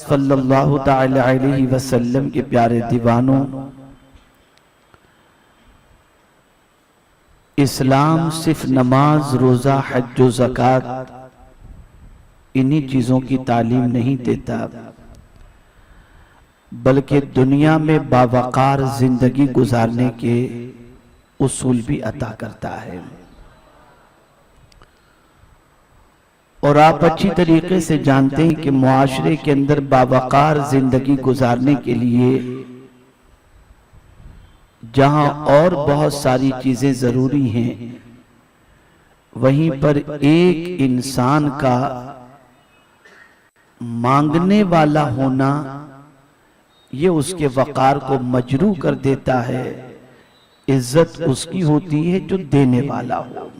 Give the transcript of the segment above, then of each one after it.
सल्लल्लाहु ताला अलैहि वसल्लम के प्यारे दीवानों, इस्लाम सिर्फ नमाज, रोजा, हज व ज़कात इन्हीं चीजों की तालीम नहीं देता, बल्कि दुनिया में बावकार जिंदगी गुजारने के उसूल भी अता करता है। और आप अच्छी तरीके से जानते हैं कि मुआशरे के अंदर बावकार जिंदगी गुजारने के लिए जहां और बहुत सारी चीजें जरूरी हैं, वहीं पर एक इंसान का मांगने वाला होना ये उसके वकार को मजरू कर देता है। इज्जत उसकी होती है जो देने वाला हो।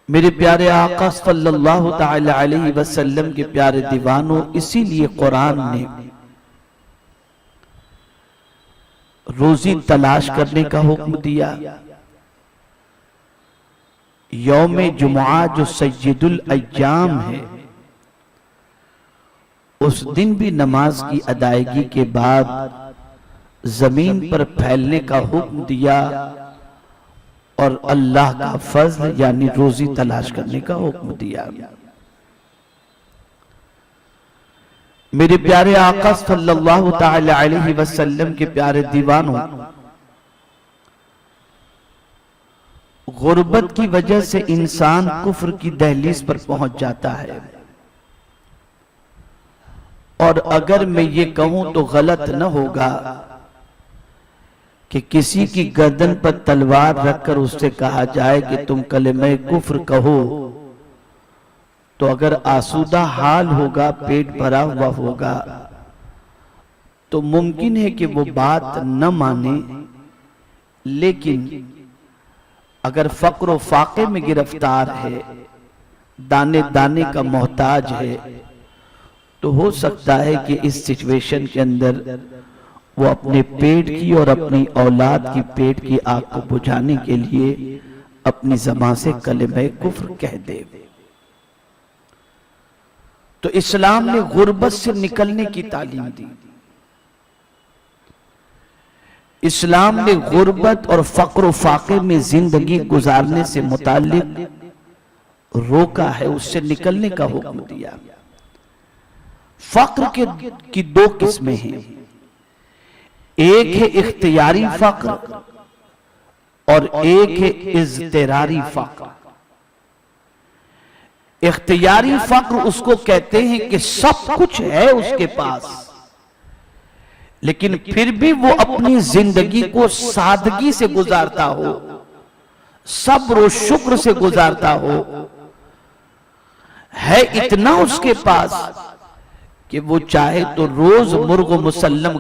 मेरे प्यारे आका सल्लल्लाहु ताला अलैहि वसल्लम के प्यारे दीवानों, इसीलिए कुरान ने रोजी तलाश करने का हुक्म दिया। यौम जुमुआ जो सय्यदुल अय्याम है, उस दिन भी नमाज की अदायगी के बाद जमीन पर फैलने का हुक्म दिया और अल्लाह का फज़ल यानी रोजी तलाश करने का हुक्म दिया। मेरे प्यारे आका सल्लल्लाहु ताला अलैहि वसल्लम के प्यारे दीवानों, गुर्बत की वजह से इंसान कुफ्र की दहलीज पर पहुंच जाता है। और अगर मैं ये कहूं तो गलत न होगा कि किसी की गर्दन पर तलवार रखकर उससे कहा जाए कि तुम कलिमे कुफ्र कहो, तो अगर आसूदा हाल होगा, पेट भरा हुआ होगा, तो मुमकिन है कि वो बात न माने। लेकिन अगर फक्र व फाके में गिरफ्तार है, दाने दाने का मोहताज है, तो हो सकता है कि इस सिचुएशन के अंदर वो अपने पेट की और अपनी औलाद की पेट की आग को बुझाने के लिए अपनी ज़बान से कलिमे कुफ्र कह दे। तो इस्लाम ने गुर्बत से निकलने की तालीम दी। इस्लाम ने गुर्बत और फक्र फाके में जिंदगी गुजारने से मुताल्लिक रोका है, उससे निकलने का हुक्म दिया। फक्र की दो किस्में हैं, एक है इख्तियारी फक्र और एक है इज़्तिरारी फक्र। इख्तियारी फक्र उसको कहते हैं कि सब कुछ है उसके पास, लेकिन फिर भी वो अपनी जिंदगी को सादगी से गुजारता हो, सब्र और शुक्र से गुजारता हो। है इतना उसके पास कि वो चाहे तो रोज मुर्ग मुसल्लम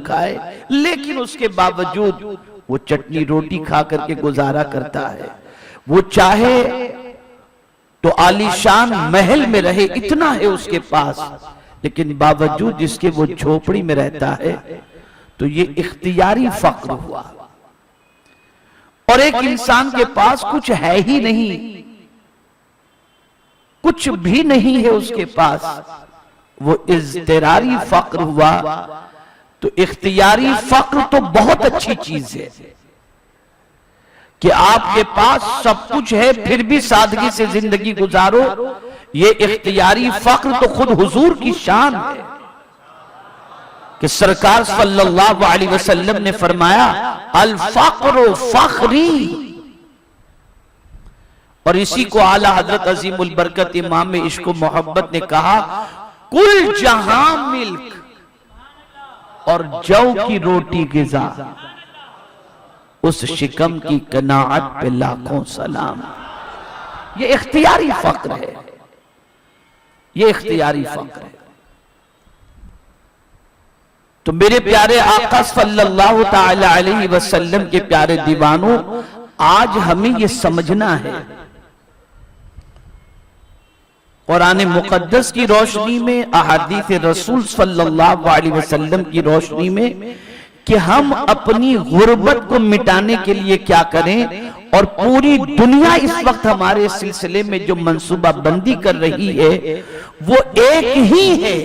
खाए, लेकिन उसके बावजूद वो चटनी रोटी खा करके गुजारा करता है। वो चाहे तो आलीशान महल में रहे, इतना है उसके पास, लेकिन बावजूद जिसके वो झोपड़ी में रहता है। तो ये इख्तियारी फक्र हुआ। और एक इंसान के पास कुछ है ही नहीं, कुछ भी नहीं है उसके पास, वो इज़्तिरारी फक्र हुआ। तो इख्तियारी फक्र तो बहुत अच्छी चीज है कि आपके पास सब कुछ है फिर भी सादगी से जिंदगी गुजारो। ये इख्तियारी फक्र तो खुद हुजूर की शान है कि सरकार सल्लल्लाहु अलैहि वसल्लम ने फरमाया, अल फक्र फखरी। और इसी को आला हजरत अजीमुल बरकत इमाम इश्क व मोहब्बत ने कहा, कुल जहां मिल्क और जौ की रोटी गिज़ा, उस शिकम की कनाअत पे लाखों सलाम। ये इख्तियारी फक्र है, ये इख्तियारी फक्र है। तो मेरे प्यारे आका सल्लल्लाहु ताला अलैहि वसल्लम के प्यारे दीवानों, आज हमें ये समझना है कुरान मुकद्दस की रोशनी में, अहादीस रसूल सल्लल्लाहु अलैहि वसल्लम की रोशनी में, कि हम अपनी गुर्बत को मिटाने के लिए क्या करें और पूरी दुनिया इस वक्त हमारे सिलसिले में जो मंसूबा बंदी कर रही है वो एक ही है,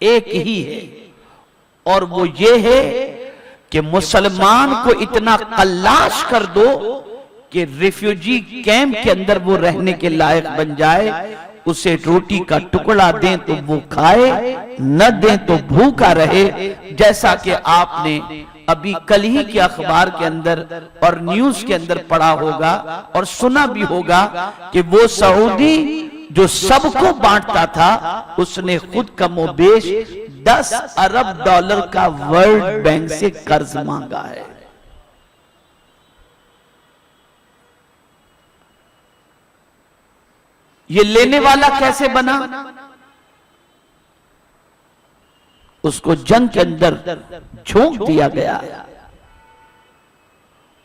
एक ही है, और वो ये है कि मुसलमान को इतना कल्लाश कर दो कि रिफ्यूजी कैंप के अंदर वो रहने के लायक बन जाए। उसे रोटी का टुकड़ा दें तो वो खाए, न दें तो भूखा रहे। जैसा कि आपने अभी कल ही के अखबार के अंदर और न्यूज के अंदर पढ़ा होगा और सुना भी होगा कि वो सऊदी जो सबको बांटता था उसने खुद कमोबेश 10 अरब डॉलर का वर्ल्ड बैंक से कर्ज मांगा है। ये लेने वाला कैसे बना? उसको जंग के अंदर झोंक दिया गया,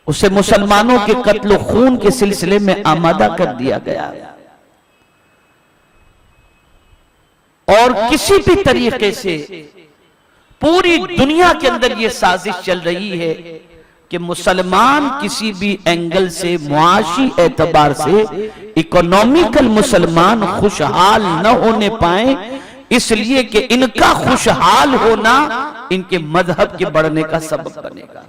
उसे मुसलमानों के कत्ल खून के सिलसिले में आमादा कर दिया गया। और किसी भी तरीके से पूरी दुनिया के अंदर यह साजिश चल रही है कि मुसलमान किसी भी एंगल से, मुआशी एतबार से, इकोनॉमिकल मुसलमान खुशहाल न होने पाए, इसलिए कि इनका खुशहाल होना इनके मजहब के बढ़ने का सबब बनेगा।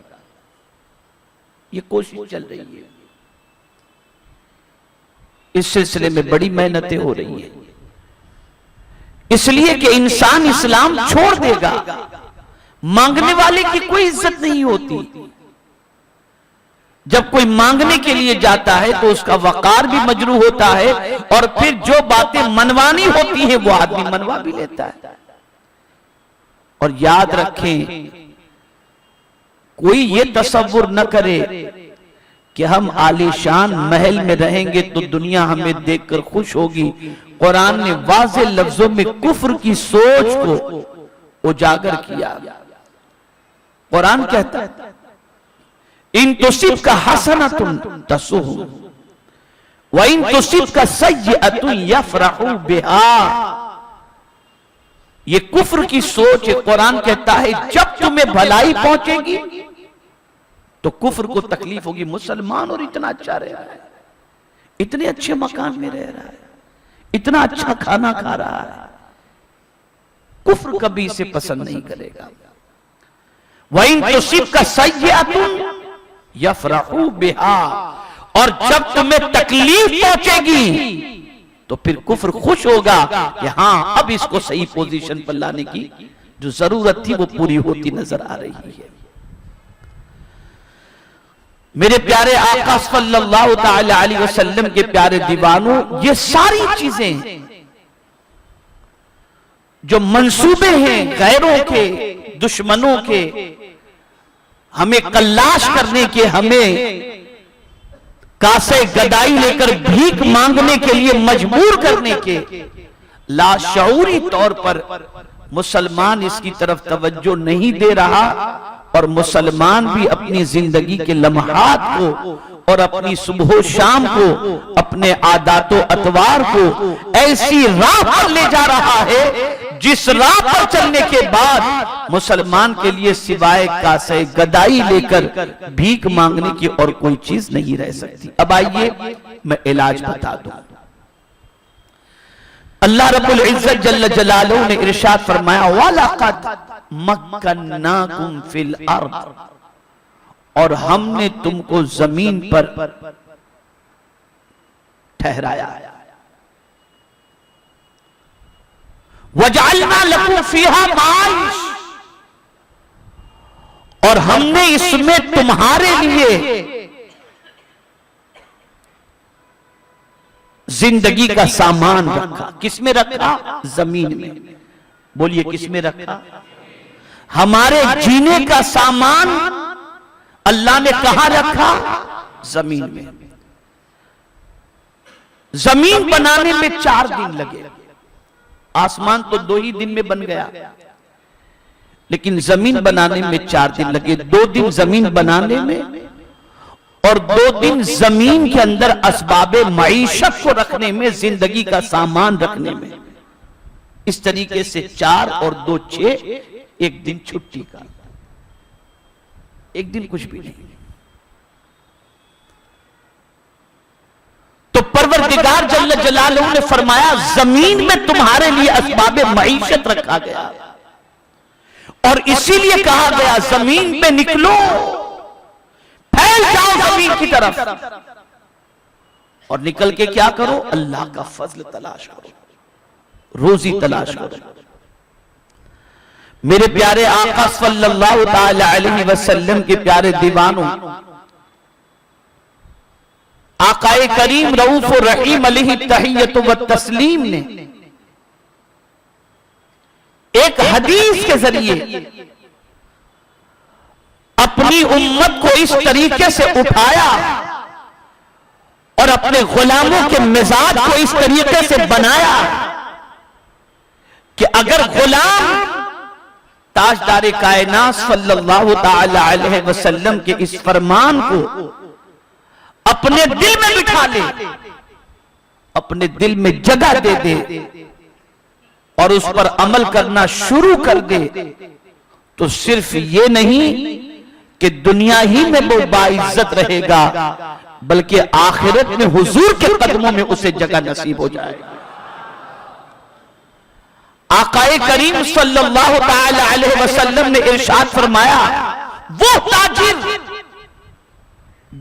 ये कोशिश चल रही है, इस सिलसिले में बड़ी मेहनतें हो रही है, इसलिए कि इंसान इस्लाम छोड़ देगा, मांगने वाले की कोई इज्जत नहीं होती। जब कोई मांगने के लिए जाता है तो उसका वकार भी मजरू होता है, और फिर जो बातें मनवानी होती हैं वो आदमी मनवा भी लेता है। और याद रखें, कोई ये तसव्वुर न करे कि हम आलीशान महल में रहेंगे तो दुनिया हमें देखकर खुश होगी। कुरान ने वाज़ेह लफ्जों में कुफ्र की सोच को उजागर किया। कुरान कहता है इन तुसिब का हसनतुन तसुहु व इन तुसिब का सय्यअतुन यफरहु बिहा। ये कुफ्र की सोच है। कुरान कहता है जब तुम्हें भलाई पहुंचेगी तो कुफ्र को तकलीफ होगी। मुसलमान और इतना अच्छा रह रहा है, इतने अच्छे मकान में रह रहा है, इतना अच्छा खाना खा रहा है, कुफ्र कभी इसे पसंद नहीं करेगा। वइन तुसिब का सय्यअतुन यफरहु बिहा, और जब तुम्हें तकलीफ पहुंचेगी तो फिर कुफ्र खुश होगा कि हां अब इसको सही पोजीशन पर लाने की जो जरूरत थी वो पूरी होती नजर आ रही है। मेरे प्यारे आका सल्लल्लाहु तआला अलैहि वसल्लम के प्यारे दीवानों, ये सारी चीजें जो मंसूबे हैं गैरों के, दुश्मनों के, हमें कल्लाश करने के, हमें कासे गदाई लेकर भीख मांगने के लिए मजबूर करने के, लाशऊरी तौर पर मुसलमान इसकी तरफ तवज्जो नहीं दे रहा, और मुसलमान भी अपनी जिंदगी के लम्हात को और अपनी सुबह शाम को, अपने आदातो अतवार को ऐसी राह पर ले जा रहा है जिस राह पर चलने के बाद मुसलमान के लिए सिवाय कासे गदाई लेकर भीख मांगने की और कोई चीज नहीं रह सकती। अब आइए मैं इलाज बता दूं। अल्लाह रब्बुल इज्जत जल्ल जलालुहु ने इरशाद फरमाया वलक़द मक्कन्नाकुम फिल अर्द, और हमने तुमको जमीन पर ठहराया। वजअलना लकुम फीहा माइश, और हमने इसमें तुम्हारे लिए जिंदगी का सामान रखा। किसमें रखा? जमीन में। बोलिए किसमें रखा? हमारे जीने का सामान अल्लाह ने कहां रखा? जमीन में। जमीन बनाने में 4 दिन लगे। आसमान तो 2 ही दिन में बन गया, लेकिन जमीन बनाने में 4 दिन लगे। 2 दिन जमीन बनाने में और 2 दिन जमीन के अंदर असबाबे मईशत को रखने में, जिंदगी का सामान रखने में। इस तरीके से 4 और 2 6, 1 दिन छुट्टी का, 1 दिन कुछ भी नहीं। परवरदिगार जल्ल जलालहू ने फरमाया जमीन में तुम्हारे लिए असबाब मईशत रखा गया और इसीलिए कहा गया जमीन पे निकलो, फैल जाओ जमीन की तरफ और निकल के क्या करो, अल्लाह का फजल तलाश करो, रोजी तलाश करो। मेरे प्यारे आका सल्लल्लाहु ताला अलैहि वसल्लम के प्यारे दीवानों, आकाए करीम रऊफ और रहीम अलैहि तहियत व तस्लीम ने एक हदीस के जरिए अपनी उम्मत को इस तरीके से उठाया और अपने गुलामों के मिजाज को इस तरीके से बनाया कि अगर गुलाम ताजदार कायनात सल्लल्लाहु ताला अलैहि वसल्लम के इस फरमान को अपने दिल में बिठा ले, अपने दिल में जगह दे दे और उस पर अमल करना शुरू कर दे, तो सिर्फ ये नहीं कि दुनिया ही में वो बाइज्जत रहेगा बल्कि आखिरत में हुजूर के कदमों में उसे जगह नसीब हो जाएगी। आकाए करीम सल्लल्लाहु ताला अलैहि वसल्लम ने इरशाद फरमाया, वो ताजिर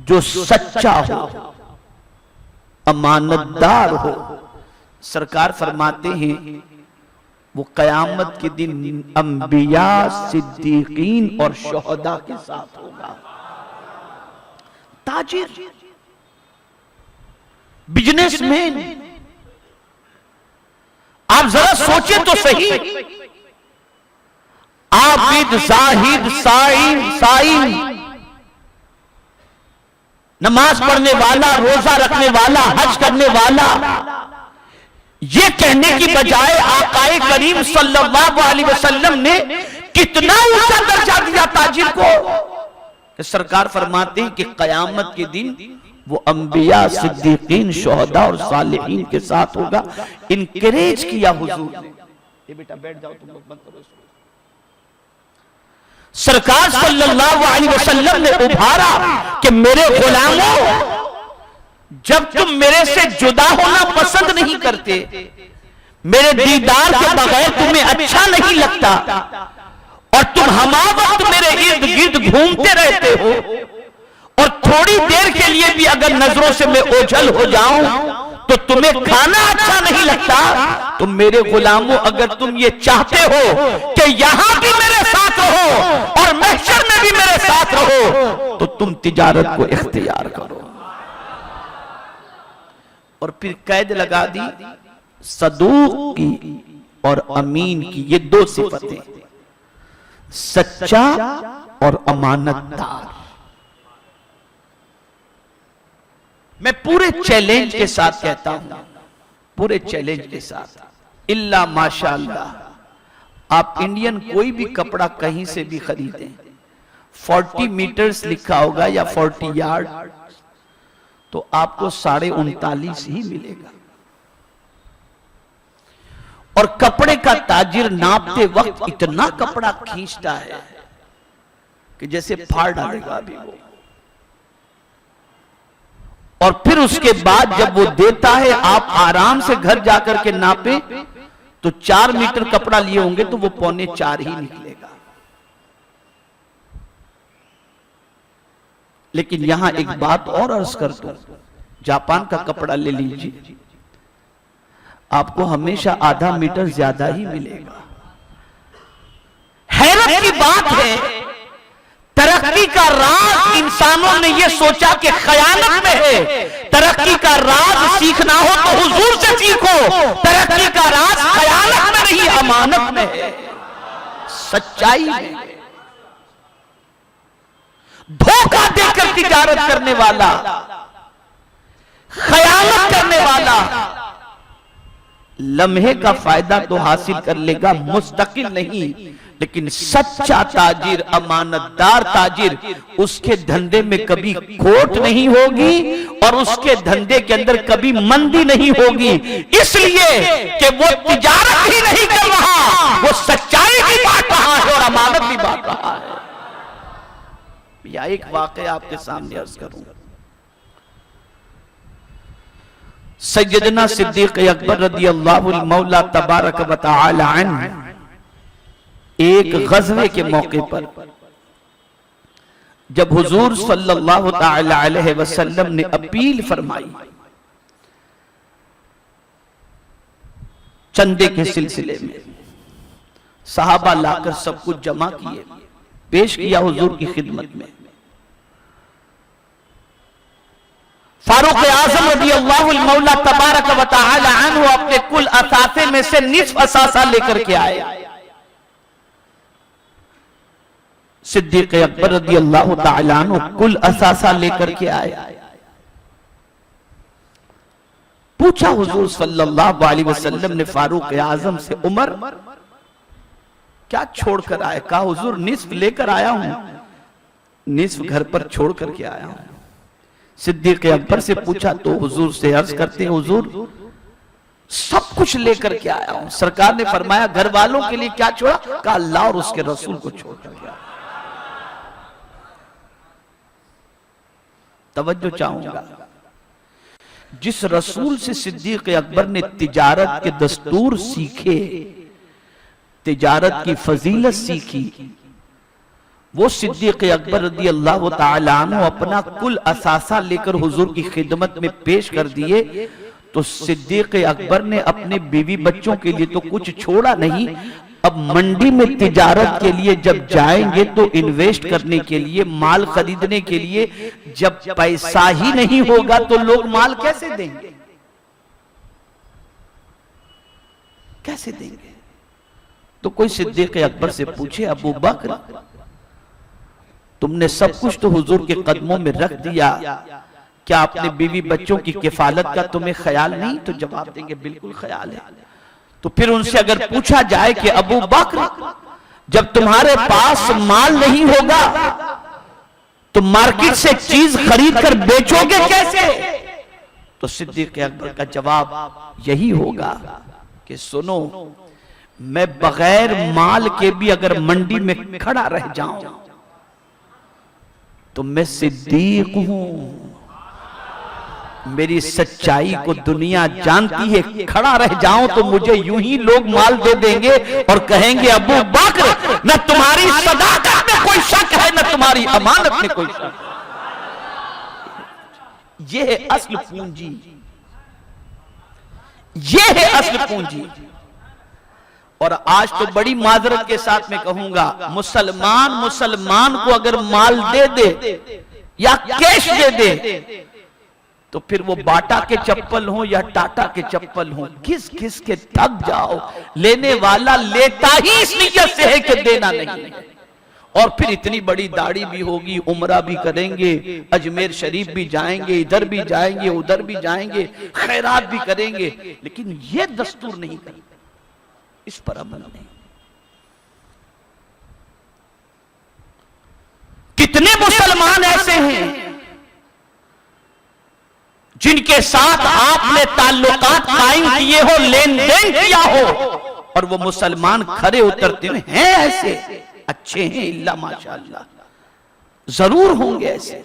जो सच्चा हो, अमानतदार हो, सरकार फरमाते हैं वो कयामत के दिन अंबिया, सिद्दीकीन और शुहदा के साथ होगा। ताजिर, बिजनेसमैन, आप जरा सोचे तो सही, आबिद, जाहिद, साइम, नमाज पढ़ने वाला, रोजा रखने वाला, हज करने वाला, ये कहने की बजाय आकाए करीम सल्लल्लाहु अलैहि वसल्लम ने कितना ऊंचा दर्जा दिया ताजिर को कि सरकार फरमाते हैं कि कयामत के दिन वो अंबिया, सिद्दीकीन, शुहदा और सालिहीन के साथ होगा। इनकरेज किया हुजूर ने, ये बेटा बैठ जाओ, तुम लोग बंद करो इसको। सरकार सल्लल्लाहु अलैहि वसल्लम ने उभारा कि मेरे गुलामों, जब तुम मेरे से जुदा होना पसंद नहीं करते, मेरे दीदार के बगैर तुम्हें अच्छा नहीं लगता और तुम हमा वक्त मेरे इर्द गिर्द घूमते रहते हो और थोड़ी देर के लिए भी अगर नजरों से मैं ओझल हो जाऊं तो तुम्हें खाना अच्छा नहीं लगता, तो मेरे गुलामों अगर तुम ये चाहते हो कि यहां भी मेरे साथ रहो और महशर में भी मेरे साथ रहो तो तुम तिजारत को इख्तियार करो। और फिर कैद लगा दी सदूक की और अमीन की, ये दो सिफतें, सच्चा और अमानतदार। मैं पूरे चैलेंज के साथ कहता हूं, पूरे चैलेंज के साथ, इल्ला माशाअल्लाह, आप इंडियन कोई भी कपड़ा कहीं से भी खरीदें, 40 मीटर्स लिखा होगा या 40 यार्ड, तो आपको 39.5 ही मिलेगा। और कपड़े का ताजिर नापते वक्त इतना कपड़ा खींचता है कि जैसे फाड़ डालेगा अभी वो। और फिर उसके बाद जब वो देता है, आप आराम से घर जाकर के नापे तो 4 मीटर कपड़ा लिए होंगे तो वो 3.25 ही निकलेगा। लेकिन यहां एक बात और अर्ज कर दूं, जापान का कपड़ा ले लीजिए, आपको हमेशा आधा मीटर ज्यादा ही मिलेगा। हैरत की बात है, तरक्की का राज इंसानों ने यह सोचा कि खयानत में है। तरक्की का राज सीखना हो तो हुजूर से सीखो। तरक्की का राज खयानत में नहीं, अमानत में है, सच्चाई में। धोखा देकर तिजारत करने वाला, खयानत करने वाला लम्हे का फायदा तो हासिल कर लेगा, मुस्तकिल नहीं। लेकिन सच्चा ताजिर, अमानतदार ताजिर, उसके धंधे में कभी खोट नहीं होगी और उसके धंधे के अंदर कभी मंदी नहीं होगी, इसलिए कि वो तिजारत ही नहीं कर रहा, वो सच्चाई भी बांट रहा है और अमानत भी बांट रहा है। या एक वाकया आपके सामने अर्ज करूंगा। सैयदना सिद्दीक अकबर रदियल्लाहु मौला तबारक व तआला अन्हु एक गज़वे के मौके पर जब हुजूर सल्लल्लाहु तआला अलैहि वसल्लम ने अपील फरमाई चंदे के सिलसिले में, सहाबा लाकर सब कुछ जमा किए, पेश किया हुजूर की खिदमत में। फारूक आजम रदियल्लाहु मौला तबारक व तआला अन्हु अपने कुल असासे में से निस्फ असासा लेकर के आए। सिद्दीक अकबर रदियल्लाहु तआला अन्हु कुल असासा लेकर के आए। पूछा हुजूर सल्लल्लाहु अलैहि वसल्लम ने फारूक आजम से, उमर क्या छोड़कर आए? कहा हुजूर निस्फ लेकर आया हूं, निस्फ घर पर छोड़ करके आया हूं। सिद्दीक अकबर से पूछा तो हुजूर से अर्ज करते हैं, हुजूर सब कुछ लेकर के आया हूं। सरकार ने फरमाया घर वालों के लिए क्या छोड़ा? कहा अल्लाह और उसके रसूल को छोड़ कर गया। तवज्जो चाहूंगा, जिस रसूल से सिद्दीक अकबर ने तिजारत के दस्तूर सीखे, तिजारत की फजीलत सीखी, वो सिद्दीक अकबर रदियल्लाहु तआला अन्हु अपना कुल असासा लेकर हुजूर की खिदमत में पेश कर दिए। तो सिद्दीक अकबर ने अपने बीवी बच्चों के लिए तो कुछ छोड़ा नहीं, अब मंडी में तिजारत के लिए जब जाएंगे तो इन्वेस्ट करने के लिए, माल खरीदने के लिए जब पैसा ही नहीं होगा तो लोग माल कैसे देंगे? कैसे देंगे? तो कोई सिद्दीक अकबर से पूछे, अबू बकर तुमने सब कुछ तो हुजूर के कदमों में रख दिया, क्या अपने बीवी बच्चों की किफालत का तुम्हें ख्याल नहीं? तो जवाब देंगे बिल्कुल ख्याल है। तो फिर उनसे अगर पूछा जाए कि अबू बकर जब तुम्हारे पास माल नहीं होगा तो मार्केट से चीज खरीद कर बेचोगे कैसे? तो सिद्दीक अकबर का जवाब यही होगा कि सुनो, मैं बगैर माल के भी अगर मंडी में खड़ा रह जाऊं तो मैं सिद्दीक हूं, मेरी सच्चाई को दुनिया जानती है। खड़ा रह जाऊं तो मुझे यूं ही लोग माल दे देंगे और कहेंगे अबू बकर न तुम्हारी सदाकत में कोई शक है, न तुम्हारी अमानत में कोई शक। ये है असल पूंजी, ये है असल पूंजी। और आज तो बड़ी माजरत के साथ में कहूंगा, मुसलमान को अगर माल दे दे या कैश दे दे तो फिर वो बाटा के चप्पल हो या टाटा के चप्पल हो, घिस घिस के थक जाओ। लेने वाला लेता ही इस नियत से है कि देना नहीं है। और फिर इतनी बड़ी दाढ़ी भी होगी, उम्रा भी करेंगे, अजमेर शरीफ भी जाएंगे, इधर भी जाएंगे, उधर भी जाएंगे, खैरात भी करेंगे, लेकिन ये दस्तूर नहीं करेंगे, इस पर अमल नहीं। कितने मुसलमान ऐसे हैं जिनके साथ आपने ताल्लुकात कायम किए हो, लेन देन किया हो, और वो मुसलमान खरे उतरते हुए हैं ऐसे अच्छे हैं, इल्ला माशाअल्लाह जरूर होंगे ऐसे।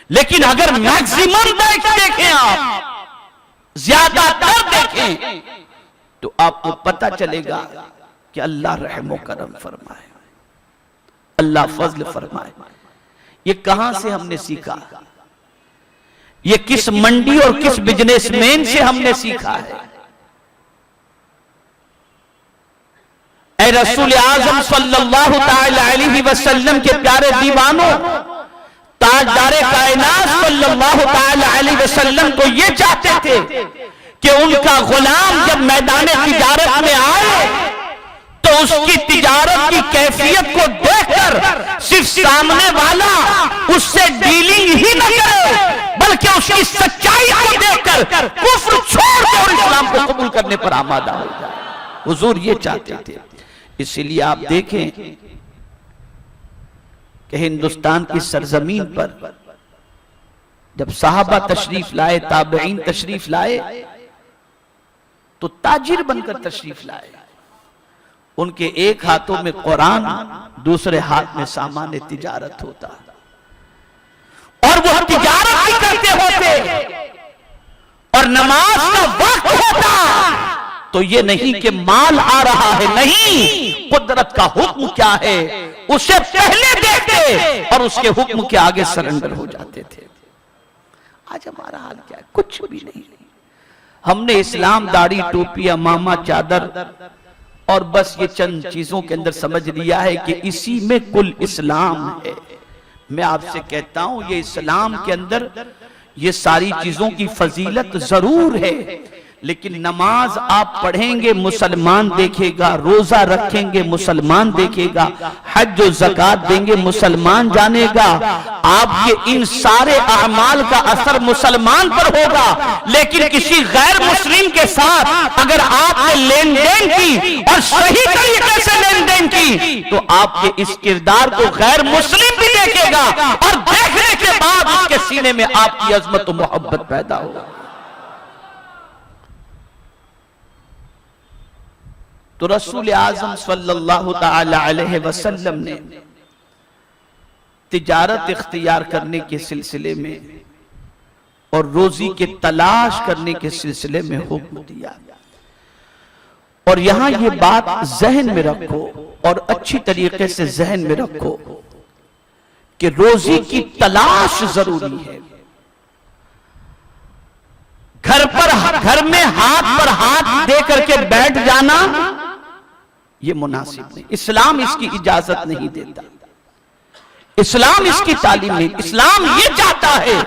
लेकिन अगर मैक्सिमम देखें आप, ज्यादातर देखें तो आपको पता चलेगा कि अल्लाह रहमो करम फरमाए, अल्लाह फजल फरमाए। ये कहां से हमने सीखा? ये किस मंडी और किस बिजनेसमैन से हमने सीखा है? ऐ रसूल आजम सल्लल्लाहु ताला अलैहि वसल्लम के प्यारे दीवानों, ताजदारे कायनात सल्लल्लाहु ताला अलैहि वसल्लम तो ये चाहते थे कि उनका गुलाम जब मैदान तिजारत में आए तो उसकी तिजारत की कैफियत को देखकर सिर्फ सामने वाला उससे डीलिंग ही न करे, बल्कि उसकी सच्चाई को देखकर कुफ्र छोड़ और इस्लाम को कबूल करने पर आमादा हो जाए। हुजूर ये चाहते थे। इसलिए आप देखें कि हिंदुस्तान की सरजमीन पर जब साहबा तशरीफ लाए, ताबईन तशरीफ लाए, तो ताजिर बनकर तशरीफ लाए। उनके एक हाथों में कुरान, दूसरे हाथ में सामान तिजारत होता, और वो तिजारत भी करते होते और नमाज का वक्त होता तो ये नहीं कि माल आ रहा है, नहीं, कुदरत का हुक्म क्या है उसे पहले देखते और उसके हुक्म के आगे सरेंडर हो जाते थे। आज हमारा हाल क्या है? कुछ भी नहीं। हमने इस्लाम दाढ़ी टोपी अमामा चादर और बस ये चंद चीजों के अंदर समझ लिया है कि इसी में कुल इस्लाम है। मैं आपसे कहता हूं ये इस्लाम के अंदर ये सारी चीजों की फजीलत जरूर है, लेकिन नमाज आप पढ़ेंगे मुसलमान देखेगा, रोजा रखेंगे मुसलमान देखेगा, हज और ज़कात देंगे मुसलमान जानेगा, आपके इन सारे अमाल का असर मुसलमान पर होगा। लेकिन किसी गैर मुस्लिम के साथ अगर आपने लेन देन की और सही तरीके से लेन देन की तो आपके इस किरदार को गैर मुस्लिम भी देखेगा और देखने के बाद उसके सीने में आपकी अजमत और मोहब्बत पैदा होगा। तो रसूल आज़म सल्लल्लाहु ताला अलैहि वसल्लम ने तिजारत इख्तियार करने के सिलसिले में और रोजी के तलाश करने के सिलसिले में हुक्म दिया। और यहां ये बात जहन में रखो और अच्छी तरीके से जहन में रखो कि रोजी की तलाश जरूरी है। घर में हाथ पर हाथ दे करके बैठ जाना ये मुनासिब नहीं। इस्लाम इसकी इजाजत नहीं देता, इस्लाम इसकी तालीम नहीं। इस्लाम ये चाहता है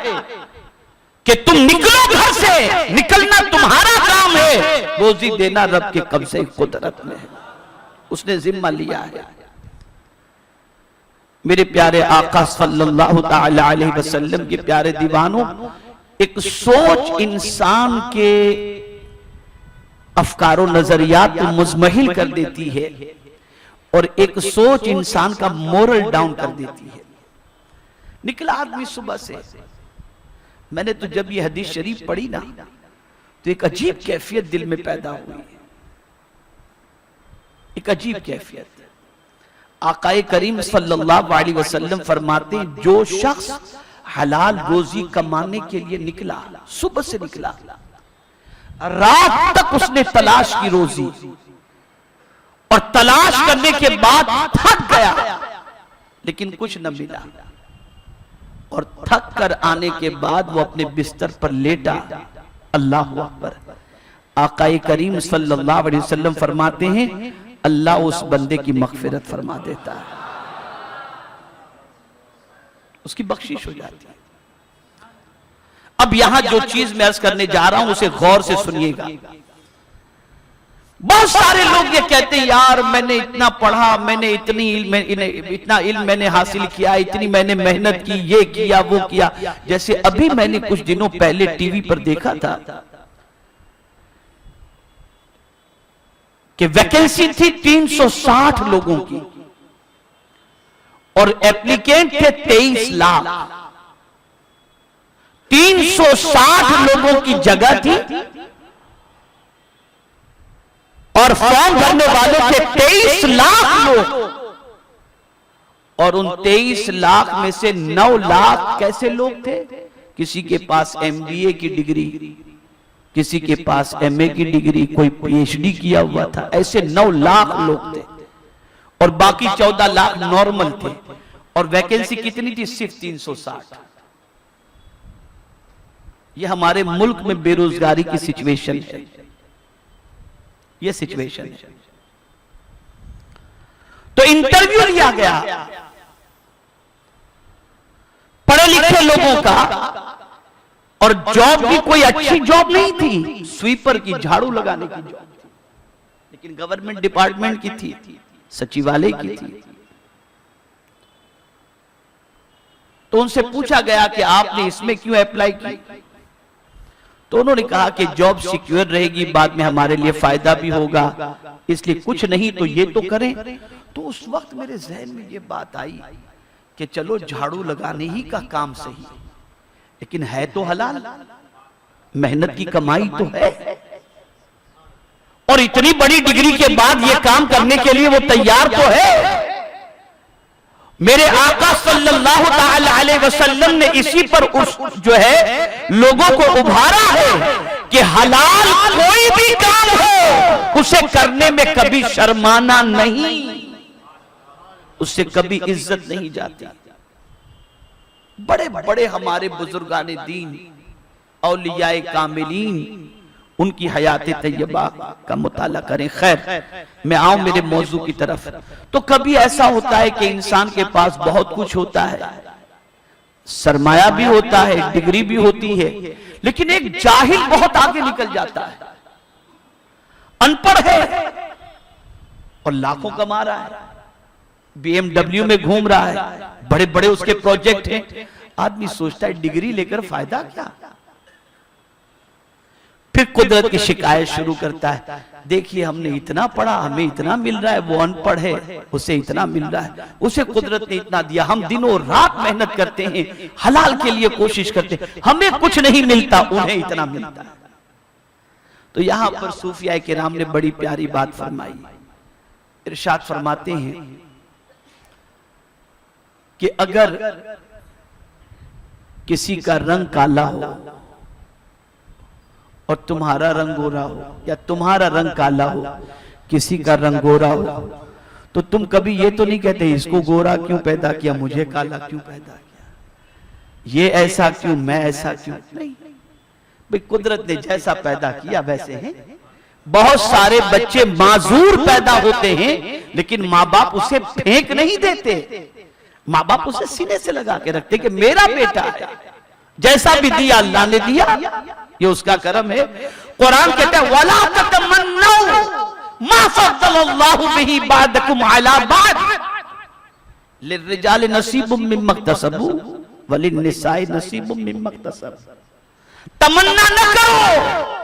कि तुम निकलो घर से, निकलना तुम्हारा काम है, रोजी देना रब के कब्जे कुदरत में है, उसने जिम्मा लिया है। मेरे प्यारे आका सल्लल्लाहु ताला अलैहि वसल्लम के प्यारे दीवानों, एक सोच इंसान के अफकारो नजरियात को मुजमहिल कर देती है और एक सोच इंसान का मोरल डाउन कर देती है। निकला आदमी सुबह से, मैंने तो जब ये हदीस शरीफ पढ़ी ना तो एक अजीब कैफियत दिल में पैदा हुई, एक अजीब कैफियत। आकाए करीम सल्लल्लाहु अलैहि वसल्लम फरमाते हैं, जो शख्स हलाल रोजी कमाने के लिए निकला, सुबह से निकला, रात तक उसने तलाश की रोजी और तलाश करने के बाद थक गया लेकिन कुछ न मिला और थक कर आने के बाद वो अपने बिस्तर पर लेटा, अल्लाह अकबर। आकाए करीम सल्लल्लाहु अलैहि वसल्लम फरमाते हैं, अल्लाह उस बंदे की मगफिरत फरमा देता है, उसकी बख्शिश हो जाती है। अब यहां जो चीज मैं अर्ज करने जा रहा हूं उसे गौर से सुनिएगा। बहुत सारे लोग ये कहते हैं, यार मैंने इतना पढ़ा, मैंने इतना इल्म मैंने हासिल किया, इतनी मैंने मेहनत की, ये किया वो किया। जैसे अभी मैंने कुछ दिनों पहले टीवी पर देखा था कि वैकेंसी थी 360 लोगों की और एप्लीकेंट थे 23 लाख। 360 लोगों की जगह थी और फॉर्म भरने वाले थे 23 लाख लोग और उन 23 लाख में से 9 लाख कैसे लोग थे? किसी के पास MBA की डिग्री, किसी के पास MA की डिग्री, कोई PhD किया हुआ था, ऐसे 9 लाख लोग थे और बाकी 14 लाख नॉर्मल थे। और वैकेंसी कितनी थी? सिर्फ 360। ये हमारे मुल्क में बेरोजगारी की सिचुएशन है, ये सिचुएशन है। तो इंटरव्यू लिया गया पढ़े लिखे लोगों का और जॉब भी कोई अच्छी जॉब नहीं थी, स्वीपर की, झाड़ू लगाने की जॉब थी, लेकिन गवर्नमेंट डिपार्टमेंट की थी, सचिवालय की थी। तो उनसे पूछा गया कि आपने इसमें क्यों अप्लाई की? तो उन्होंने कहा कि जॉब सिक्योर रहेगी, बाद में हमारे लिए फायदा भी होगा, इसलिए कुछ नहीं तो ये तो करें। तो उस वक्त मेरे जहन में ये बात आई कि चलो झाड़ू लगाने ही का काम सही, लेकिन है तो हलाल, मेहनत की कमाई तो है और इतनी बड़ी डिग्री के बाद ये काम करने के लिए वो तैयार तो है। मेरे आका सल्लल्लाहु ताला अलैहि वसल्लम ने इसी पर उस जो है लोगों को उभारा है कि हलाल कोई भी काम हो उसे करने में कभी शर्माना नहीं, उससे कभी इज्जत नहीं जाती। बड़े बड़े हमारे बुजुर्गाने दीन, औलियाए कामिलीन, उनकी हयात तैयबा का मुताला करें। खैर, मैं आऊं मेरे मौजू की तरफ। तो कभी ऐसा होता है कि इंसान के पास बहुत कुछ होता है, सरमाया भी होता है, डिग्री भी होती है, लेकिन एक जाहिल बहुत आगे निकल जाता है, अनपढ़ है और लाखों कमा रहा है, BMW में घूम रहा है, बड़े बड़े उसके प्रोजेक्ट हैं। आदमी सोचता है डिग्री लेकर फायदा क्या। फिर कुदरत की शिकायत शुरू करता है, देखिए हमने इतना पढ़ा, हमें इतना मिल रहा है, वो अनपढ़ है, उसे इतना मिल रहा है, उसे कुदरत ने इतना दिया, हम दिनों रात मेहनत करते हैं, हलाल के लिए कोशिश करते हैं, हमें कुछ नहीं मिलता, उन्हें इतना मिलता है। तो यहां पर सूफिया किराम ने बड़ी प्यारी बात फरमाई। इरशाद फरमाते हैं कि अगर किसी का रंग काला हो और तुम्हारा रंग गोरा हो, या तुम्हारा रंग काला हो किसी का रंग गोरा हो, तो तुम कभी ये तो नहीं कहते इसको गोरा क्यों पैदा किया, मुझे काला क्यों पैदा किया, ये ऐसा क्यों, मैं ऐसा क्यों। नहीं भाई, कुदरत ने जैसा पैदा किया वैसे हैं। बहुत सारे बच्चे माजूर पैदा होते हैं, लेकिन माँ बाप उसे फेंक नहीं देते, माँ बाप उसे सीने से लगा के रखते कि मेरा बेटा है, जैसा भी दिया अल्लाह ने दिया, ये उसका करम है। कुरान कहता है वला ततमन्नौ मा फद्दलल्लाहु बिही बादकुम अला बाद लिर्रिजाल नसीबुम मिम्मा इक्तसबू वलिन्निसाई नसीबुम मिम्मा इक्तसब। तमन्ना न करो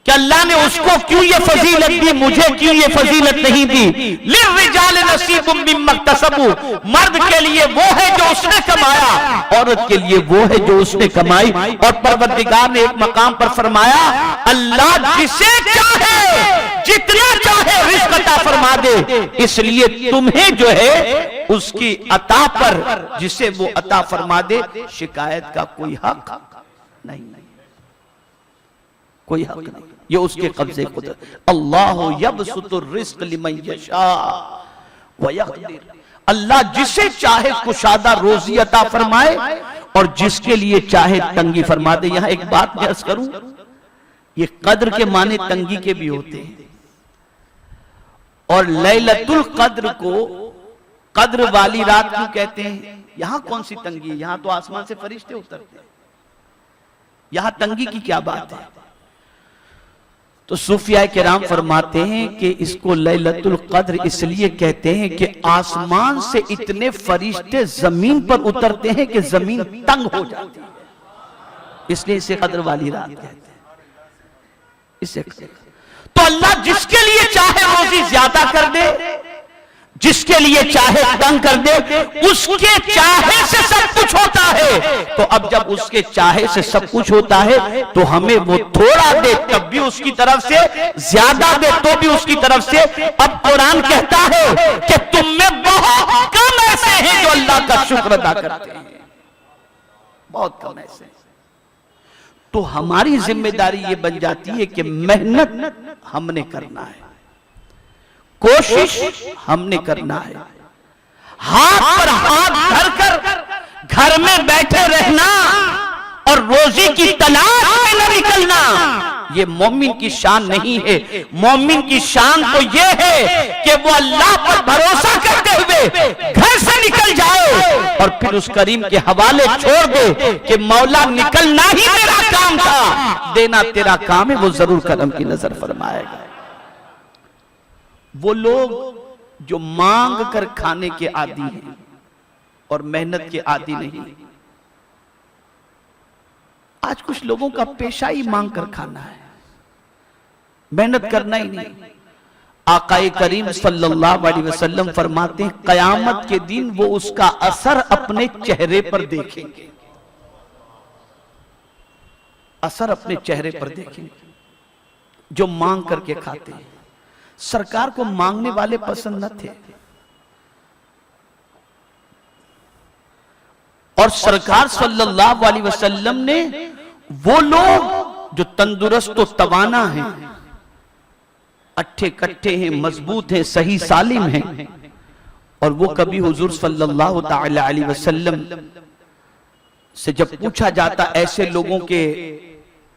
कि अल्लाह ने उसको क्यों ये फजीलत दी, मुझे क्यों ये फजीलत नहीं दी। लिर्रिजाल नसीबुम मिम्मा इक्तसबू, मर्द के लिए वो है जो उसने कमाया, औरत के लिए वो है जो उसने कमाई। और परवरदिगार ने एक मकाम पर फरमाया, अल्लाह जिसे चाहे जितना चाहे रिज़्क़ अता फरमा दे, इसलिए तुम्हें जो है उसकी अता पर, जिसे वो अता फरमा दे, शिकायत का कोई हक नहीं, कोई हक नहीं, ये उसके कब्जे कुदरत। अल्लाह यबसुतुर रिज़्क़ लिमन यशा व यक़दिर, अल्लाह जिसे चाहे कुशादा रोजी अता फरमाए और जिसके लिए चाहे तंगी फरमा दे। यहां एक बात मैं अर्ज करूं, ये कद्र के माने तंगी के भी होते हैं, और लैलतुल कद्र को कद्र वाली रात क्यों कहते हैं। यहां कौन सी तंगी है, यहां तो आसमान से फरिश्ते उतरते हैं, यहां तंगी की क्या बात है। तो सूफिया किराम फरमाते हैं कि इसको लैलतुल कद्र इसलिए कहते हैं कि आसमान से इतने फरिश्ते जमीन पर उतरते हैं कि जमीन तंग हो जाती है, इसलिए इसे कद्र वाली रात कहते हैं। इसे तो अल्लाह जिसके लिए चाहे रोजी ज्यादा कर दे, जिसके लिए चाहे तंग कर दे, उसके चाहे से सब कुछ होता है। तो अब जब उसके चाहे से सब कुछ होता है, तो हमें वो थोड़ा दे तब भी उसकी तरफ से, ज्यादा दे तो भी उसकी तरफ से। अब कुरान कहता है कि तुम में बहुत कम ऐसे हैं जो अल्लाह का शुक्र अदा करते हैं, बहुत कम ऐसे। तो हमारी जिम्मेदारी ये बन जाती है कि मेहनत हमने करना है, कोशिश हमने करना है, हाथ पर हाथ धरकर घर में बैठे रहना और रोजी की तलाश में न निकलना, ये मोमिन की शान नहीं है। मोमिन की शान तो ये है कि वो अल्लाह पर भरोसा करते हुए घर से निकल जाए और फिर उस करीम के हवाले छोड़ दे कि मौला निकलना ही मेरा काम था, देना तेरा काम है, वो जरूर करम की नजर फरमाएगा। वो लोग जो मांग कर खाने के आदी हैं और मेहनत के आदी नहीं। आज कुछ लोगों का पेशा ही मांग कर खाना है, मेहनत करना ही नहीं। आकाए करीम सल्लल्लाहु अलैहि वसल्लम फरमाते हैं कयामत के दिन वो उसका असर अपने चेहरे पर देखेंगे, असर अपने चेहरे पर देखेंगे जो मांग करके खाते हैं। सरकार को मांगने वाले पसंद न थे, और सरकार सल्लल्लाहु अलैहि वसल्लम ने वो लोग जो तंदुरुस्त तो तवाना हैं, अट्ठे कट्ठे हैं, मजबूत हैं, सही सालिम हैं, और वो कभी हुजूर सल्लल्लाहु ताला अलैहि वसल्लम से जब पूछा जाता ऐसे लोगों के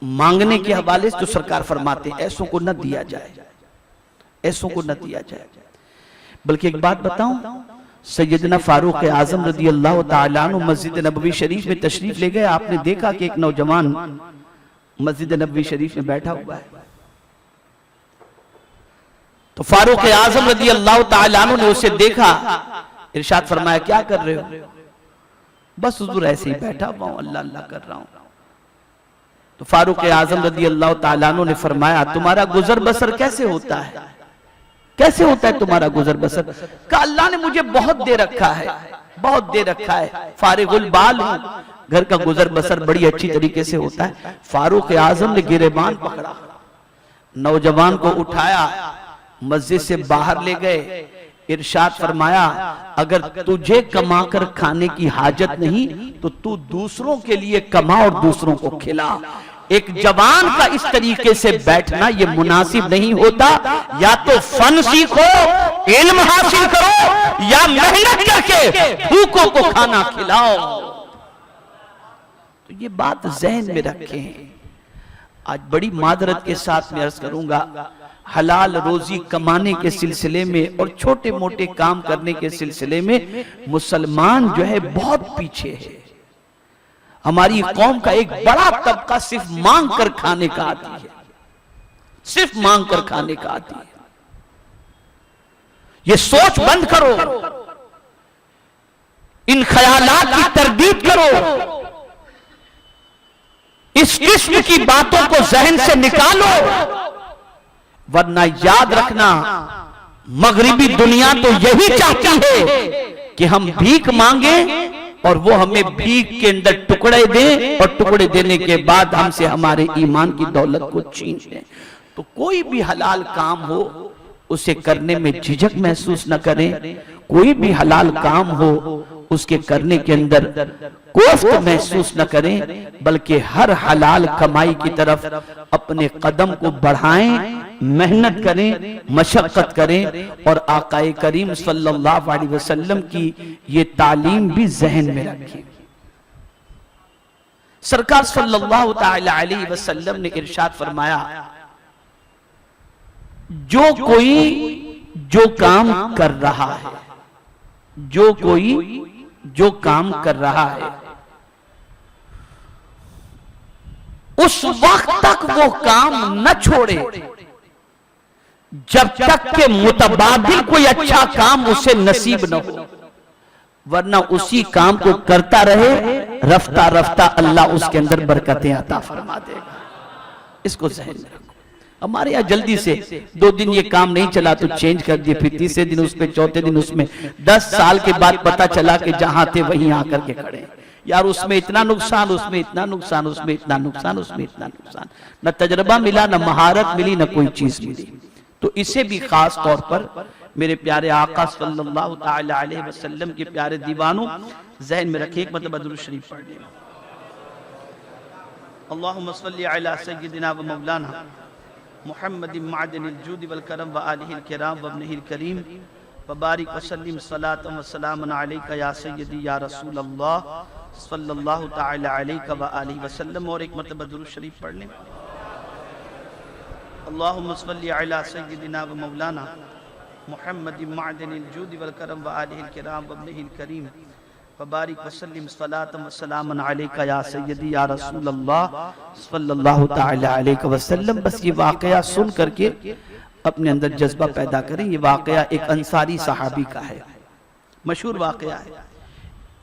मांगने के हवाले से, तो सरकार फरमाते ऐसों को न दिया जाए, ऐसों को न दिया जाए। बल्कि एक बात बताऊं, सैयदना फारूक आजम रज़ी अल्लाह ताला अन्हु मस्जिद नबवी शरीफ में तशरीफ ले गए। आपने देखा कि एक नौजवान मस्जिद नबवी शरीफ में बैठा हुआ है, तो फारूक आजम रज़ी अल्लाह ताला अन्हु ने उसे देखा, इरशाद फरमाया क्या कर रहे हो? बस हुजूर ऐसे ही बैठा हुआ हूं, अल्लाह अल्लाह कर रहा हूं। तो फारूक आजम रज़ी अल्लाह ताला अन्हु ने फरमाया तुम्हारा गुजर बसर कैसे होता है, कैसे होता है तुम्हारा गुजर बसर? कहा अल्लाह ने मुझे बहुत दे रखा है, बहुत दे रखा है, फारिगुल बाल हूं, घर का गुजर बसर बड़ी अच्छी तरीके से होता है। फारूक आजम ने गिरेबान पकड़ा, नौजवान को उठाया, मस्जिद से बाहर ले गए, इरशाद फरमाया अगर तुझे कमाकर खाने की हाजत नहीं तो तू दूसरों के लिए कमा और दूसरों को खिला। एक जवान का इस तरीके से बैठना ये मुनासिब नहीं होता। या तो फन सीखो, इल्म हासिल करो, या मेहनत करके भूखों को खाना खिलाओ। तो ये बात ज़हन में रखें। आज बड़ी मादरत के साथ मैं अर्ज करूंगा, हलाल रोजी कमाने के सिलसिले में और छोटे मोटे काम करने के सिलसिले में मुसलमान जो है बहुत पीछे है। हमारी कौम का एक बड़ा तबका सिर्फ मांग कर खाने का आती है, सिर्फ मांग कर खाने का आती है। ये सोच बंद करो, इन ख्यालात की तरदीद करो, इस किस्म की बातों को जहन से निकालो, वरना याद रखना मगरिबी दुनिया तो यही चाहती है कि हम भीख मांगे और वो हमें भीख के अंदर टुकड़े दें और टुकड़े देने के बाद हमसे हमारे ईमान की दौलत को छीन लें। तो कोई भी हलाल काम हो उसे करने में झिझक महसूस न करें, कोई भी हलाल काम हो उसके करने के अंदर कोफ्त महसूस न करें, बल्कि हर हलाल कमाई की तरफ अपने कदम को बढ़ाएं, मेहनत करें, मशक्कत करें और आकाए करीम सल्लल्लाहु अलैहि वसल्लम की ये तालीम भी जहन में रखें। सरकार सल्लल्लाहु ताला अलैहि वसल्लम ने इरशाद फरमाया, जो कोई जो काम कर रहा है, जो कोई जो काम कर रहा है उस वक्त तक वो काम न छोड़े जब तक के मुतबादिल कोई अच्छा काम उसे नसीब न हो, वरना उसी काम को करता रहे, रफ्ता रफ्ता अल्लाह उसके अंदर बरकतें अता फरमा देगा। इसको ज़हन में रखो। हमारे यहाँ जल्दी से 2 दिन ये काम नहीं चला तो चेंज कर दिए, फिर तीसरे दिन उसमें, चौथे दिन उसमें, 10 साल के बाद पता चला कि जहां थे वहीं आकर के खड़े। यार उसमें इतना नुकसान, उसमें इतना नुकसान, उसमें इतना नुकसान, उसमें इतना नुकसान, न तजर्बा मिला, न महारत मिली, न कोई चीज मिली। तो इसे भी खास तौर पर मेरे प्यारे आका सल्लल्लाहु ताला अलैहि वसल्लम के प्यारे दीवानों ज़हन में रखिए। एक मतलब दुरूद शरीफ पढ़ लें। अल्लाहुम्मा सल्ली अला सय्यिदिना व मौलाना मुहम्मदिन मादिनिल जूद वल करम व आलिहिल किराम व इब्निहिल करीम व बारिक व सल्लिम सलातन व सलामन अलैका या सय्यदी या रसूल अल्लाह सल्लल्लाहु ताला अलैका व आलिहि वसल्लम। और एक मरतबा दुरूद शरीफ पढ़ लें। अल्लाहुम्मा सल्ली अला सय्यिदिना व मौलाना मुहम्मदिन मादिनिल जूद वल करम व आलिहिल किराम व इब्निहिल करीम व बारिक व सल्लिम सलातन व सलामन अलैका या सय्यदी या रसूल अल्लाह सल्लल्लाहु ताला अलैहि वसल्लम। बस ये वाकया सुन करके अपने अंदर जज्बा पैदा करें। ये वाकया एक अंसारी सहाबी का है, मशहूर वाकया है।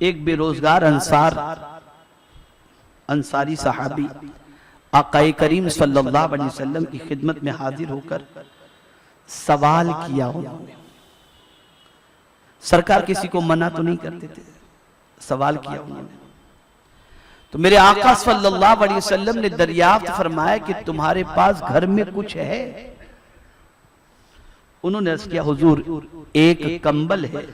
एक बेरोजगार अंसारी सहाबी आकाए करीम सल्लल्लाहु अलैहि वसल्लम की खिदमत में हाजिर होकर सवाल किया। उन्होंने सरकार किसी को मना तो नहीं करते थे, सवाल किया उन्होंने। तो मेरे आका सल्लल्लाहु अलैहि वसल्लम ने दरियाफ्त फरमाया कि तुम्हारे पास घर में कुछ है? उन्होंने अर्ज किया, हुजूर एक कंबल है,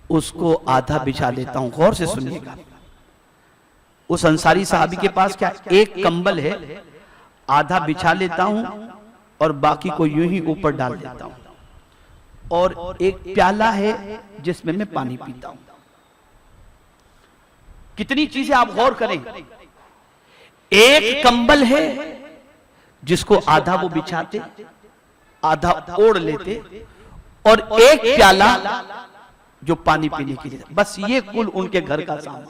उसको आधा बिछा लेता हूं। गौर से सुनिएगा, उस अंसारी साहबी के पास क्या एक कंबल है, आधा बिछा लेता हूं और बाकी को यूं ही ऊपर डाल देता हूं, और एक प्याला है जिसमें मैं पानी पीता हूं। कितनी चीजें आप गौर करें। एक कंबल है जिसको आधा वो बिछाते, आधा ओढ़ लेते, और एक प्याला जो पानी पीने के लिए, बस ये कुल उनके घर का सामान,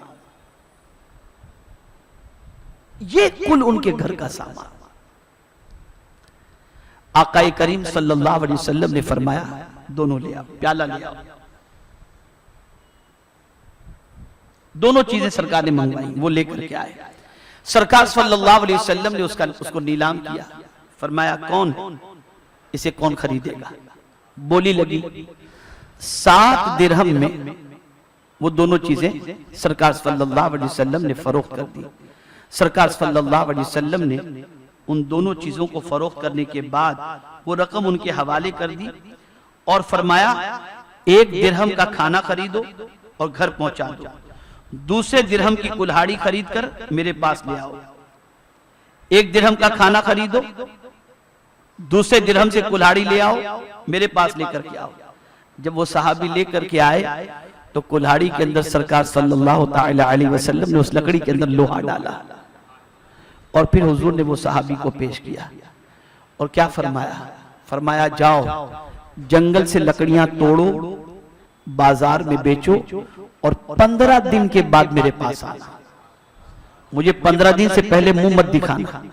ये कुल उनके घर का सामान। आकाए करीम सल्लल्लाहु अलैहि वसल्लम ने फरमाया दोनों ले आओ, प्याला ले आओ। दोनों चीजें सरकार ने मंगवाई, वो लेकर के आए। सरकार सल्लल्लाहु अलैहि वसल्लम ने उसको नीलाम किया। फरमाया कौन इसे कौन खरीदेगा? बोली लगी 7 दिरहम में वो दोनों चीजें सरकार सल्लल्लाहु अलैहि वसल्लम ने फरोख्त कर दी। सरकार सल्लल्लाहु अलैहि वसल्लम ने उन दोनों चीजों को फरोख्त करने के बाद वो रकम उनके हवाले कर दी और फरमाया 1 दिरहम का खाना खरीदो और घर पहुंचा दो, दूसरे दिरहम की कुल्हाड़ी खरीद कर मेरे पास ले आओ। 1 दिरहम का खाना खरीदो, दूसरे दिरहम से कुल्हाड़ी ले आओ, मेरे पास लेकर के आओ। जब वो सहाबी लेकर के आए तो कुल्हाड़ी के अंदर सरकार सल्लल्लाहु ताला अलैहि वसल्लम ने उस लकड़ी के अंदर लोहा डाला और फिर हुजूर ने वो सहाबी को पेश किया और क्या फरमाया? फरमाया जाओ जंगल से लकड़ियां तोड़ो, बाजार में बेचो और 15 दिन के बाद मेरे पास आना, मुझे 15 दिन से पहले मुंह मत दिखाना।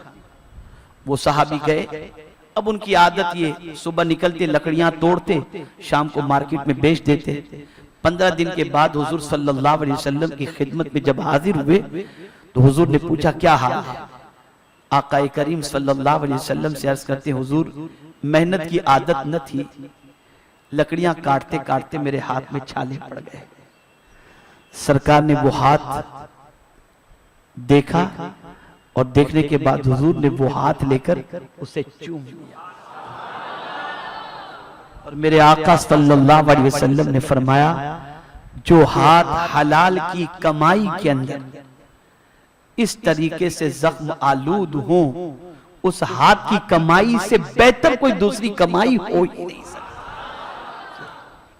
वो सहाबी गए। अब उनकी आदत ये, सुबह निकलते लकड़ियां तोड़ते, शाम को मार्केट में बेच देते। 15 दिन के बाद हुजूर सल्लल्लाहु अलैहि वसल्लम की खिदमत में जब हाजिर हुए तो हुजूर ने पूछा क्या हाल है? आकाए करीम सल्लल्लाहु अलैहि वसल्लम से अर्ज करते हुजूर मेहनत की आदत न थी, लकड़ियां काटते काटते मेरे हाथ में छाले पड़ गए। सरकार ने वो हाथ देखा और देखने के बाद हुजूर ने वो हाथ लेकर उसे चूम लिया और मेरे आका सल्लल्लाहु अलैहि वसल्लम ने फरमाया जो हाथ हलाल की कमाई के अंदर इस तरीके से जख्म आलूद हो, उस हाथ की कमाई से बेहतर कोई दूसरी कमाई हो ही नहीं सकती।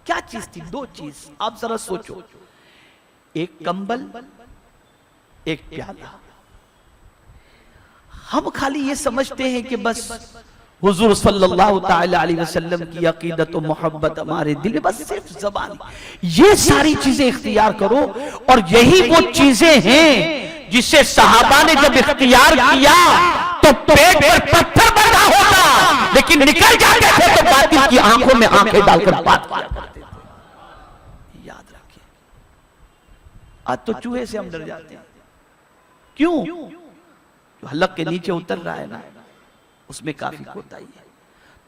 क्या चीज थी? 2 चीज आप जरा सोचो, एक कंबल, एक प्याला। हम खाली ये समझते हैं कि बस हुजूर सल्लल्लाहु ताला अलैहि वसल्लम की अकीदत और मोहब्बत हमारे दिल में, बस सिर्फ ज़बान। ये सारी चीजें इख्तियार करो और यही वो चीजें हैं जिसे सहाबा ने जब इख्तियार किया तो पेट पर पत्थर बना होता, लेकिन निकल जाते थे तो बातिल की आंखों में आंखें डालकर बात किया करते थे। याद रखिए, आज तो चूहे से हम डर जाते हैं। क्यों? जो हलक के नीचे उतर रहा है ना, उसमें काफी कोताही है।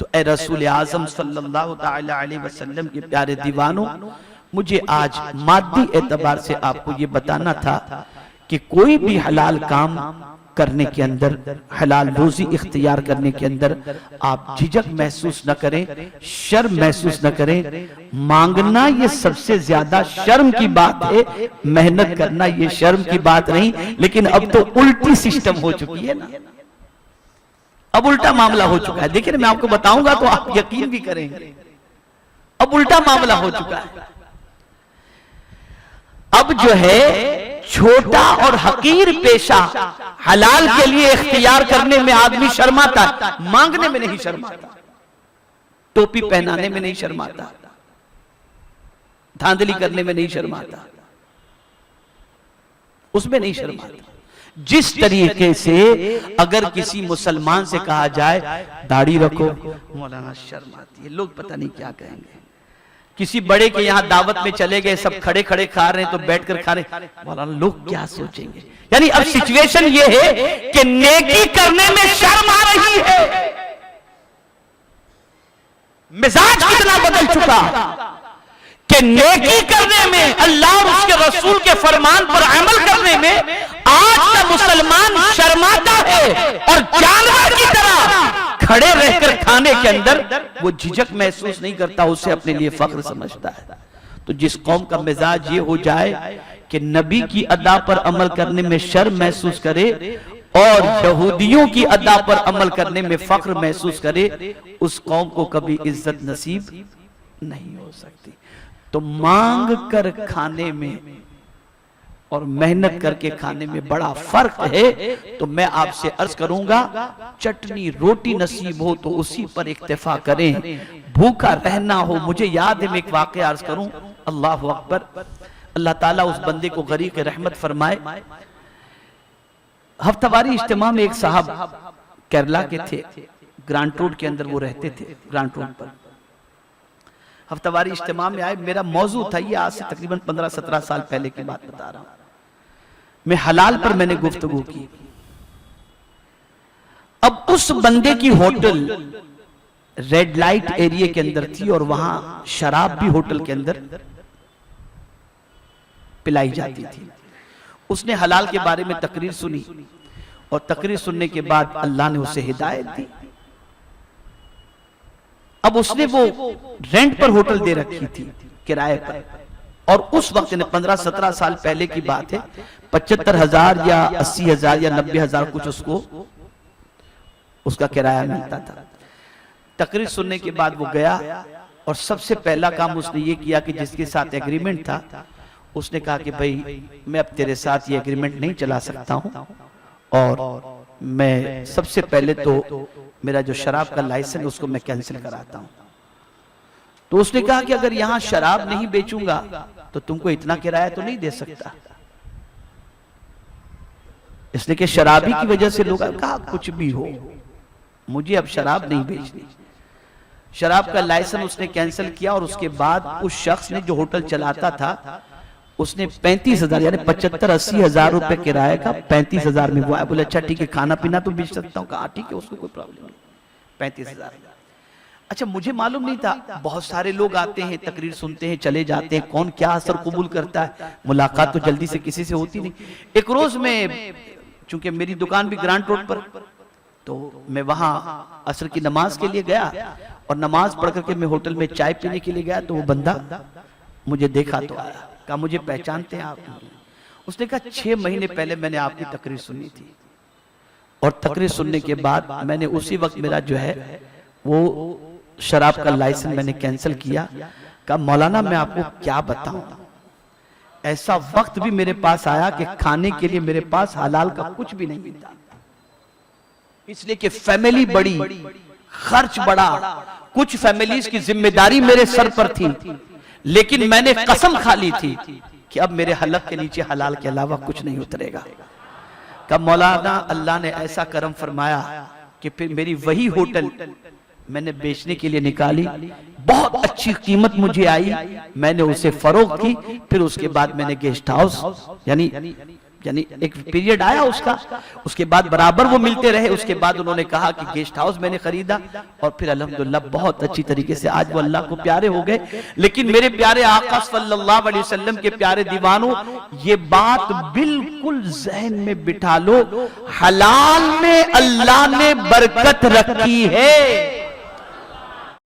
तो ए रसूल आजम सल्लल्लाहु ताला अलैहि वसल्लम के प्यारे दीवानों, मुझे आज मादी एतबार से आपको ये बताना था कि कोई भी हलाल काम करने के अंदर, हलाल रोजी इख्तियार करने के अंदर आप झिझक महसूस न करें, शर्म महसूस न करें। मांगना ये सबसे ज्यादा शर्म की बात है, मेहनत करना ये शर्म की बात नहीं। लेकिन अब तो उल्टी सिस्टम हो चुकी है ना, अब उल्टा मामला हो चुका है। देखिए ना, मैं आपको बताऊंगा तो आप यकीन भी करेंगे। अब उल्टा मामला हो चुका है। अब जो है छोटा और हकीर पेशा हलाल के लिए इख्तियार करने में आदमी शर्माता, मांगने में नहीं शर्माता, टोपी पहनाने में नहीं शर्माता, धांधली करने में नहीं शर्माता, उसमें नहीं शर्माता। जिस तरीके से अगर किसी मुसलमान से कहा जाए दाढ़ी रखो, मौलाना शर्म आती है, लोग पता नहीं क्या कहेंगे। किसी बड़े के यहाँ दावत में चले गए, सब खड़े खड़े खा रहे हैं तो बैठकर खा रहे, मौलाना लोग क्या सोचेंगे। यानी अब सिचुएशन ये है कि नेकी करने में शर्म आ रही है। मिजाज कितना बदल चुका कि नेकी करने में, अल्लाह और उसके रसूल के फरमान पर अमल करने में आज का मुसलमान शर्माता है और जानवर की तरह खड़े रहकर खाने के अंदर वो झिझक महसूस नहीं करता, उसे अपने लिए फख्र समझता है। तो जिस कौम का मिजाज ये हो जाए कि नबी की अदा पर अमल करने में शर्म महसूस करे और यहूदियों की अदा पर अमल करने में फख्र महसूस करे, उस कौम को कभी इज्जत नसीब नहीं हो सकती। तो मांग कर खाने में और मेहनत करके खाने में बड़ा फर्क है। तो मैं आपसे अर्ज करूंगा, चटनी रोटी नसीब हो तो उसी पर इक्तिफा करें, भूखा रहना हो। मुझे याद है, मैं एक वाक़या अर्ज करूं, अल्लाह अकबर, अल्लाह ताला उस बंदे को गरीक रहमत फरमाए। हफ्तावारी इज्तिमा में एक साहब केरला के थे, ग्रांट रोड के अंदर वो रहते थे, ग्रांट रोड पर हफ्तावारी इज्तिमा में आए। मेरा मौजू था, ये आज से तकरीबन 15-17 साल पहले की बात बता रहा हूं। मैं हलाल पर मैंने गुफ्तगू की। अब उस बंदे की होटल रेड लाइट एरिया के अंदर थी और वहां शराब भी होटल के अंदर पिलाई जाती थी। उसने हलाल के बारे में तकरीर सुनी और तकरीर सुनने के बाद अल्लाह ने उसे हिदायत दी। अब उसने वो रेंट पर होटल दे रखी थी, किराए पर, और उस वक्त ने 15-17 साल पहले की बात है, 75,000 या 80,000 या 90,000 कुछ उसको उसका किराया मिलता था। तकरीर सुनने के बाद वो गया और सबसे पहला काम उसने ये किया कि जिसके साथ एग्रीमेंट था उसने कहा कि भाई मैं अब तेरे साथ ये एग्रीमेंट नहीं चला सकता हूं और मैं सबसे पहले तो मेरा जो शराब का लाइसेंस है उसको मैं कैंसिल कराता हूं। तो उसने कहा कि अगर यहां शराब नहीं बेचूंगा तो तुमको इतना किराया तो नहीं दे सकता, इसलिए कि शराबी की वजह से लोग कहा कुछ भी हो मुझे अब शराब नहीं बेचनी। शराब का लाइसेंस उसने कैंसिल किया और उसके बाद उस शख्स ने जो होटल चलाता था उसने 35,000 यानी 75-80 हजार रुपए किराए का 35,000 में वो आया। बोले अच्छा ठीक है, खाना पीना तो बेच सकता हूँ। कहा ठीक है, उसको कोई प्रॉब्लम नहीं, 35,000। अच्छा, मुझे मालूम नहीं था, बहुत सारे लोग आते हैं, तकरीर सुनते हैं, चले जाते हैं, कौन क्या असर कबूल करता है, मुलाकात तो जल्दी से किसी से होती नहीं। एक रोज में, चूंकि मेरी दुकान भी ग्रांट रोड पर, तो मैं वहां असर की नमाज के लिए गया और नमाज पढ़ करके मैं होटल में चाय पीने के लिए गया। तो वो बंदा मुझे देखा तो आया, कहा मुझे पहचानते हैं आप? उसने कहा 6 महीने पहले मैंने आपकी तकरीर सुनी थी और तकरीर सुनने के बाद मैंने उसी वक्त मेरा जो है वो शराब का लाइसेंस मैंने कैंसिल किया। कहा मौलाना मैं आपको क्या बताऊं, ऐसा वक्त भी मेरे पास आया कि खाने के लिए मेरे पास हलाल का कुछ भी नहीं मिलता, इसलिए कि फैमिली बड़ी, खर्च बड़ा, कुछ फैमिलीज की जिम्मेदारी मेरे सर पर थी, लेकिन मैंने कसम खा ली थी कि अब मेरे हलक के नीचे हलाल के अलावा कुछ नहीं उतरेगा। कब मौलाना अल्लाह ने ऐसा करम फरमाया कि फिर मेरी वही होटल मैंने बेचने के लिए निकाली, बहुत अच्छी कीमत मुझे आई, मैंने उसे फरोख्त की। फिर उसके बाद मैंने गेस्ट हाउस यानी एक पीरियड आया उसका, उसके बाद बराबर वो मिलते रहे। उसके बाद उन्होंने कहा कि गेस्ट हाउस मैंने खरीदा और फिर अल्हम्दुलिल्लाह बहुत अच्छी तरीके से आज वो अल्लाह को प्यारे हो गए। लेकिन मेरे प्यारे आका सल्लल्लाहु अलैहि वसल्लम के प्यारे दीवानों, ये बात बिल्कुल ज़हन में बिठा लो, हलाल में अल्लाह ने बरकत रखी है।